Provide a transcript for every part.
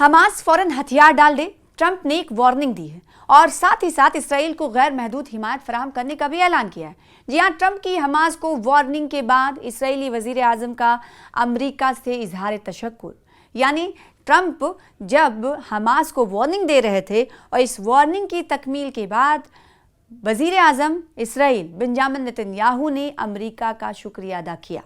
Hamas फौरन हथियार डाल दे, ट्रंप ने एक वार्निंग दी है और साथ ही साथ इसराइल को गैर महदूद हिमायत फराहम करने का भी ऐलान किया है। जी हाँ, ट्रंप की हमास को वार्निंग के बाद इसराइली वजीर आजम का अमेरिका से इजहार तशक्कुर, यानी ट्रंप जब हमास को वार्निंग दे रहे थे और इस वार्निंग की तकमील के बाद वजीर आजम इसराइल बेंजामिन नेतन्याहू ने अमेरिका का शुक्रिया अदा किया।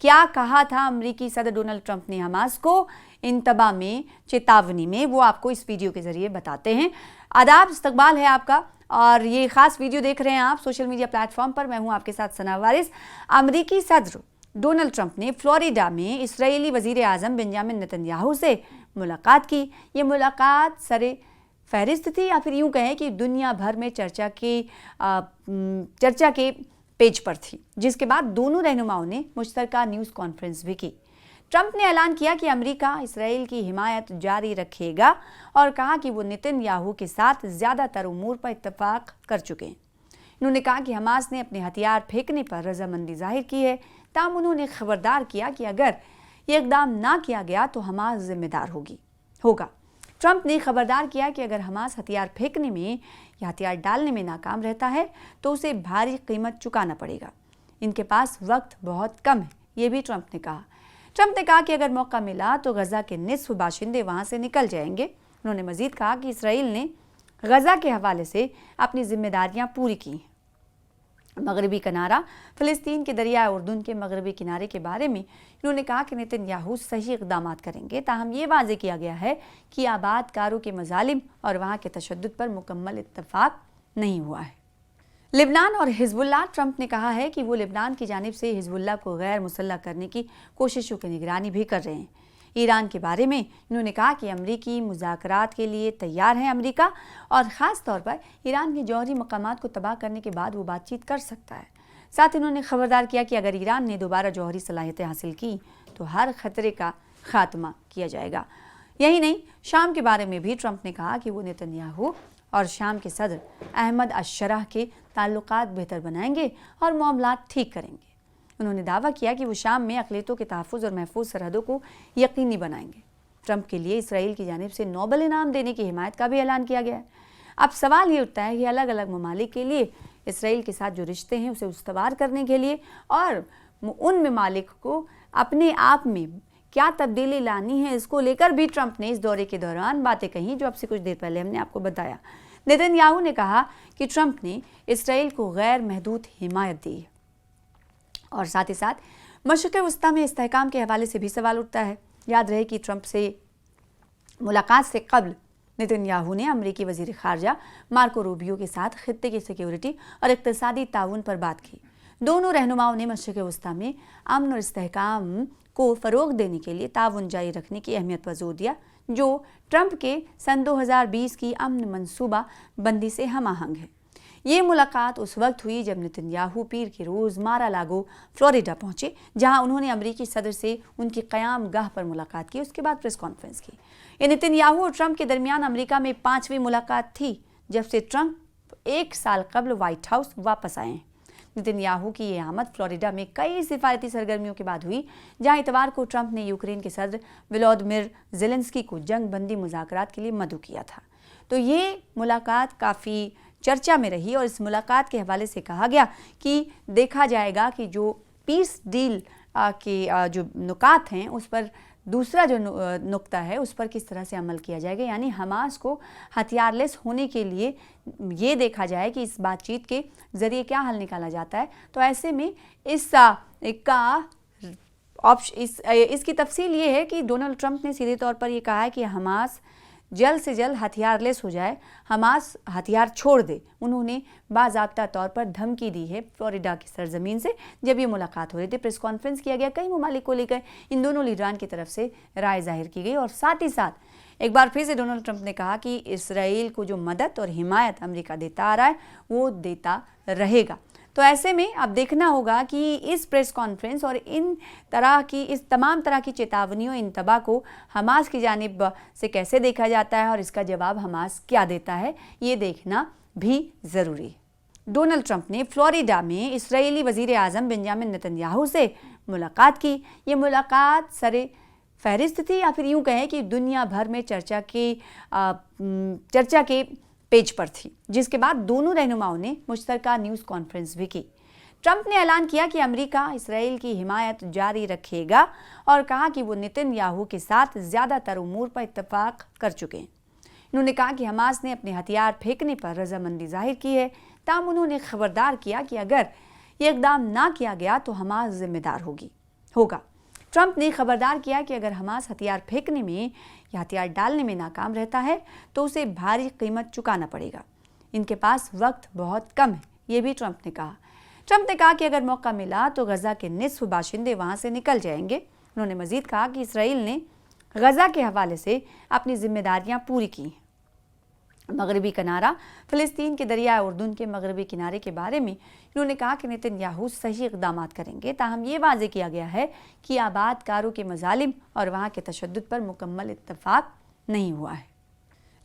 क्या कहा था अमेरिकी सदर डोनाल्ड ट्रंप ने हमास को इंतबा में, चेतावनी में, वो आपको इस वीडियो के जरिए बताते हैं। आदाब, इस्तकबाल है आपका और ये खास वीडियो देख रहे हैं आप सोशल मीडिया प्लेटफॉर्म पर। मैं हूं आपके साथ सना वारिस। अमेरिकी सदर डोनाल्ड ट्रंप ने फ्लोरिडा में इसराइली वजीर आजम बेंजामिन नेतन्याहू से मुलाकात की। ये मुलाकात सरे फहरिस्त थी या फिर यूं कहें कि दुनिया भर में चर्चा के पेज पर थी, जिसके बाद दोनों रहनुमाओं ने मुश्तरका न्यूज़ कॉन्फ्रेंस भी की। ट्रंप ने ऐलान किया कि अमेरिका इसराइल की हिमायत जारी रखेगा और कहा कि वो नेतन्याहू के साथ ज़्यादातर उमूर पर इत्तफाक कर चुके हैं। उन्होंने कहा कि हमास ने अपने हथियार फेंकने पर रजामंदी जाहिर की है, ताहम उन्होंने खबरदार किया कि अगर ये इकदाम ना किया गया तो हमास जिम्मेदार होगा। ट्रंप ने खबरदार किया कि अगर हमास हथियार फेंकने में या हथियार डालने में नाकाम रहता है तो उसे भारी कीमत चुकाना पड़ेगा। इनके पास वक्त बहुत कम है, ये भी ट्रंप ने कहा। ट्रंप ने कहा कि अगर मौका मिला तो गजा के निस्फ बाशिंदे वहां से निकल जाएंगे। उन्होंने मजीद कहा कि इसराइल ने गजा के हवाले से अपनी जिम्मेदारियां पूरी की हैं। मगरबी किनारा, फिलिस्तीन के दरिया उर्दुन के मगरबी किनारे के बारे में इन्होंने कहा कि नेतन्याहू सही इक़दाम करेंगे, ताहम ये वाज़ेह किया गया है कि आबादकारों के मजालिम और वहाँ के तशद्दुद पर मुकम्मल इत्तफाक नहीं हुआ है। लिबनान और हिजबुल्लाह, ट्रंप ने कहा है कि वो लिबनान की जानिब से हिजबुल्लाह को गैर मुसल्लह करने की कोशिशों की निगरानी भी कर रहे हैं। ईरान के बारे में इन्होंने कहा कि अमरीकी मुज़ाकरात के लिए तैयार है अमरीका और ख़ास तौर पर ईरान के जौहरी मकामात को तबाह करने के बाद वो बातचीत कर सकता है। साथ ही उन्होंने खबरदार किया कि अगर ईरान ने दोबारा जौहरी सलाहियतें हासिल की तो हर खतरे का खात्मा किया जाएगा। यही नहीं, शाम के बारे में भी ट्रंप ने कहा कि वो नेतन्याहू और शाम के सदर अहमद अश-शराह के ताल्लुकात बेहतर बनाएंगे और मामलात ठीक करेंगे। उन्होंने दावा किया कि वो शाम में अक़लियतों के तहफ़्फ़ुज़ और महफूज सरहदों को यकीनी बनाएंगे। ट्रंप के लिए इसराइल की जानिब से नोबेल इनाम देने की हिमायत का भी ऐलान किया गया है। अब सवाल ये उठता है कि अलग अलग ममालिक के लिए इसराइल के साथ जो रिश्ते हैं उसे उस्तवार करने के लिए और उन ममालिक को अपने आप में क्या तब्दीली लानी है, इसको लेकर भी ट्रंप ने इस दौरे के दौरान बातें कहीं, जो अब से कुछ देर पहले हमने आपको बताया। नेतन्याहू ने कहा कि ट्रंप ने इसराइल को गैर महदूद हिमायत दी है और साथ ही साथ मशरिक़ वस्ता में इस्तेहकाम के हवाले से भी सवाल उठता है। याद रहे कि ट्रंप से मुलाकात से कबल नेतन्याहू ने अमरीकी वज़ीर ख़ारजा मार्को रूबियो के साथ खित्ते की सिक्योरिटी और इक़्तिसादी ताउन पर बात की। दोनों रहनुमाओं ने मशरिक़ वस्ता में अमन और इस्तेहकाम को फ़रोग़ देने के लिए ताउन जारी रखने की अहमियत पर ज़ोर दिया, जो ट्रंप के सन 2020 की अमन मनसूबा बंदी से हम आहंग है। ये मुलाकात उस वक्त हुई जब नेतन्याहू पीर के रोज़ मार-आ-लागो फ्लोरिडा पहुंचे, जहां उन्होंने अमरीकी सदर से उनकी क़याम गाह पर मुलाकात की। उसके बाद प्रेस कॉन्फ्रेंस की। ये नेतन्याहू और ट्रंप के दरमियान अमरीका में 5वीं मुलाकात थी, जब से ट्रंप 1 साल कबल व्हाइट हाउस वापस आए हैं। नेतन्याहू की ये आमद फ्लोरिडा में कई सिफारती सरगर्मियों के बाद हुई, जहां इतवार को ट्रंप ने यूक्रेन के सदर वोलोदिमिर ज़ेलेंस्की को जंग बंदी मुज़ाकरात के लिए मदऊ किया था। तो ये मुलाकात काफ़ी चर्चा में रही और इस मुलाकात के हवाले से कहा गया कि देखा जाएगा कि जो पीस डील के जो नुकात हैं उस पर दूसरा जो नुक्ता है उस पर किस तरह से अमल किया जाएगा, यानी हमास को हथियारलेस होने के लिए ये देखा जाए कि इस बातचीत के ज़रिए क्या हल निकाला जाता है। तो ऐसे में इसकी तफसील ये है कि डोनाल्ड ट्रंप ने सीधे तौर पर ये कहा है कि हमास जल्द से जल्द हथियारलेस हो जाए, हमास हथियार छोड़ दे। उन्होंने बाज़ाब्ता तौर पर धमकी दी है फ्लोरिडा की सरजमीन से जब ये मुलाकात हो रही थी। प्रेस कॉन्फ्रेंस किया गया, कई ममालिक को लेकर इन दोनों लीडरान की तरफ से राय जाहिर की गई और साथ ही साथ एक बार फिर से डोनाल्ड ट्रंप ने कहा कि इसराइल को जो मदद और हिमायत अमेरिका देता आ रहा है वो देता रहेगा। तो ऐसे में अब देखना होगा कि इस प्रेस कॉन्फ्रेंस और इस तमाम तरह की चेतावनियों, इंतबा को हमास की जानिब से कैसे देखा जाता है और इसका जवाब हमास क्या देता है, ये देखना भी ज़रूरी है। डोनाल्ड ट्रंप ने फ्लोरिडा में इसराइली वज़ीर आज़म बेंजामिन नेतन्याहू से मुलाकात की। ये मुलाकात सरे फहरिस्त थी, या फिर यूं कहें कि दुनिया भर में चर्चा के पेज पर थी, जिसके बाद दोनों रहनुमाओं ने मुश्तरका न्यूज़ कॉन्फ्रेंस भी की। ट्रंप ने ऐलान किया कि अमेरिका इसराइल की हिमायत जारी रखेगा और कहा कि वो नेतन्याहू के साथ ज़्यादातर उमूर पर इत्तफाक कर चुके हैं। उन्होंने कहा कि हमास ने अपने हथियार फेंकने पर रजामंदी जाहिर की है, ताहम उन्होंने खबरदार किया कि अगर ये इकदाम ना किया गया तो हमास जिम्मेदार होगा। ट्रंप ने खबरदार किया कि अगर हमास हथियार फेंकने में या हथियार डालने में नाकाम रहता है तो उसे भारी कीमत चुकाना पड़ेगा। इनके पास वक्त बहुत कम है, ये भी ट्रंप ने कहा। ट्रंप ने कहा कि अगर मौका मिला तो गजा के निस्फ बाशिंदे वहां से निकल जाएंगे। उन्होंने मजीद कहा कि इसराइल ने गजा के हवाले से अपनी जिम्मेदारियां पूरी की हैं। मगरबी किनारा फ़िलिस्तीन के दरिया उर्दून के मगरबी किनारे के बारे में उन्होंने कहा कि नेतन्याहू सही इक़दाम करेंगे, ताहम ये वाज़ेह किया गया है कि आबादकारों के मज़ालिम और वहाँ के तशद्दुद पर मुकम्मल इत्तफाक नहीं हुआ है।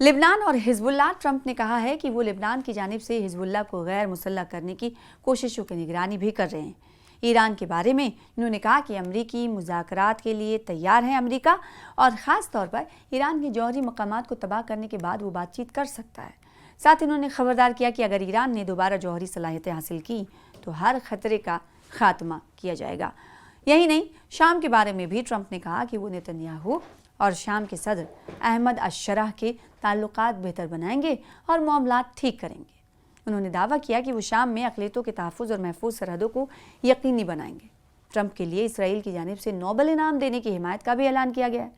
लिबनान और हिजबुल्लाह। ट्रंप ने कहा है कि वो लिबनान की जानिब से हिजबुल्लाह को गैर मुसल्लह करने की कोशिशों की निगरानी भी कर रहे हैं। ईरान के बारे में इन्होंने कहा कि अमरीकी मुज़ाकरात के लिए तैयार है अमरीका, और ख़ास तौर पर ईरान के जौहरी मकामात को तबाह करने के बाद वो बातचीत कर सकता है। साथ ही उन्होंने खबरदार किया कि अगर ईरान ने दोबारा जौहरी सलाहियतें हासिल की तो हर खतरे का खात्मा किया जाएगा। यही नहीं, शाम के बारे में भी ट्रंप ने कहा कि वो नेतन्याहू और शाम के सदर अहमद अश-शराह के ताल्लुकात बेहतर बनाएंगे और मामलात ठीक करेंगे। उन्होंने दावा किया कि वो शाम में अक़लियतों के तहफ़्फ़ुज़ और महफूज सरहदों को यकीनी बनाएंगे। ट्रंप के लिए इसराइल की जानिब से नोबेल इनाम देने की हिमायत का भी ऐलान किया गया है।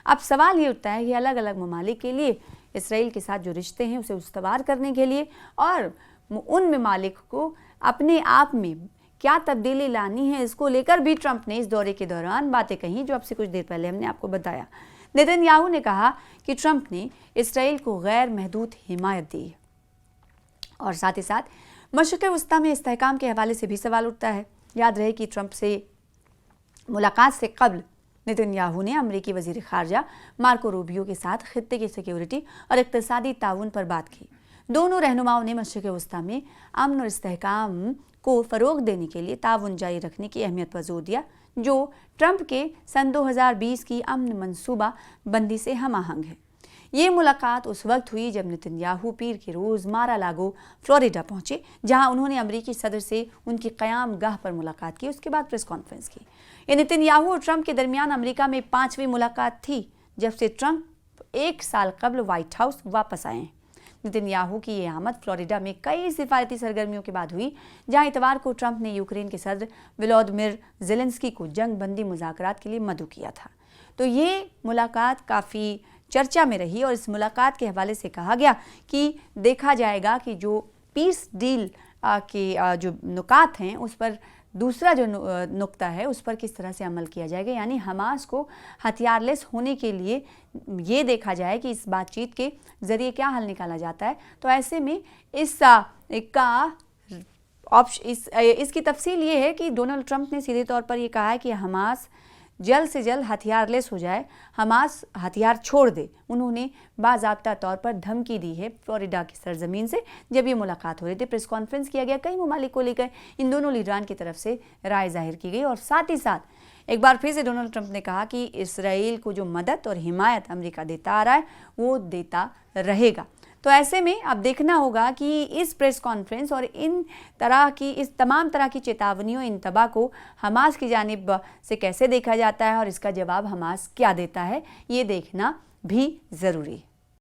अब सवाल ये उठता है कि अलग अलग ममालिक के लिए इसराइल के साथ जो रिश्ते हैं उसे उस्तवार करने के लिए और उन ममालिक को अपने आप में क्या तब्दीली लानी है, इसको लेकर भी ट्रंप ने इस दौरे के दौरान बातें कहीं, जो अब से कुछ देर पहले हमने आपको बताया। नेतन्याहू ने कहा कि ट्रंप ने इसराइल को गैर महदूद हिमायत दी है, और साथ ही साथ मशरिक़ वस्ता में इस्तेहकाम के हवाले से भी सवाल उठता है। याद रहे कि ट्रंप से मुलाकात से कबल नेतन्याहू ने अमरीकी वज़ीर ख़ारजा मार्को रूबियो के साथ खित्ते की सिक्योरिटी और इक़्तिसादी ताउन पर बात की। दोनों रहनुमाओं ने मशरिक़ वस्ता में अमन और इस्तेहकाम को फ़रोग़ देने के लिए ताउन जारी रखने की अहमियत पर जोर दिया, जो ट्रंप के सन 2020 की अमन मनसूबा बंदी से हम-आहंग है। ये मुलाकात उस वक्त हुई जब नेतन्याहू पीर के रोज़ मार-आ-लागो फ्लोरिडा पहुंचे, जहां उन्होंने अमरीकी सदर से उनकी क़याम गाह पर मुलाकात की। उसके बाद प्रेस कॉन्फ्रेंस की। ये नेतन्याहू और ट्रंप के दरमियान अमरीका में 5वीं मुलाकात थी, जब से ट्रंप 1 साल कबल व्हाइट हाउस वापस आए हैं। नेतन्याहू की ये आमद फ्लोरिडा में कई सिफारती सरगर्मियों के बाद हुई, जहां इतवार को ट्रंप ने यूक्रेन के सदर वोलोदिमिर ज़ेलेंस्की को जंग बंदी मुज़ाकरात के लिए मदऊ किया था। तो ये मुलाकात काफ़ी चर्चा में रही, और इस मुलाकात के हवाले से कहा गया कि देखा जाएगा कि जो पीस डील के जो नुकात हैं उस पर दूसरा जो नुक्ता है उस पर किस तरह से अमल किया जाएगा, यानी हमास को हथियारलेस होने के लिए ये देखा जाए कि इस बातचीत के ज़रिए क्या हल निकाला जाता है। तो ऐसे में इसकी तफसील ये है कि डोनाल्ड ट्रंप ने सीधे तौर पर ये कहा है कि हमास जल्द से जल्द हथियारलेस हो जाए, हमास हथियार छोड़ दे। उन्होंने बाज़ाब्ता तौर पर धमकी दी है फ्लोरिडा की सरजमीन से, जब ये मुलाकात हो रही थी। प्रेस कॉन्फ्रेंस किया गया, कई ममालिक को लेकर इन दोनों लीडरान की तरफ से राय जाहिर की गई, और साथ ही साथ एक बार फिर से डोनाल्ड ट्रंप ने कहा कि इसराइल को जो मदद और हिमायत अमेरिका देता आ रहा है वो देता रहेगा। तो ऐसे में अब देखना होगा कि इस प्रेस कॉन्फ्रेंस और इस तमाम तरह की चेतावनियों, इंतबा को हमास की जानिब से कैसे देखा जाता है और इसका जवाब हमास क्या देता है, ये देखना भी ज़रूरी है।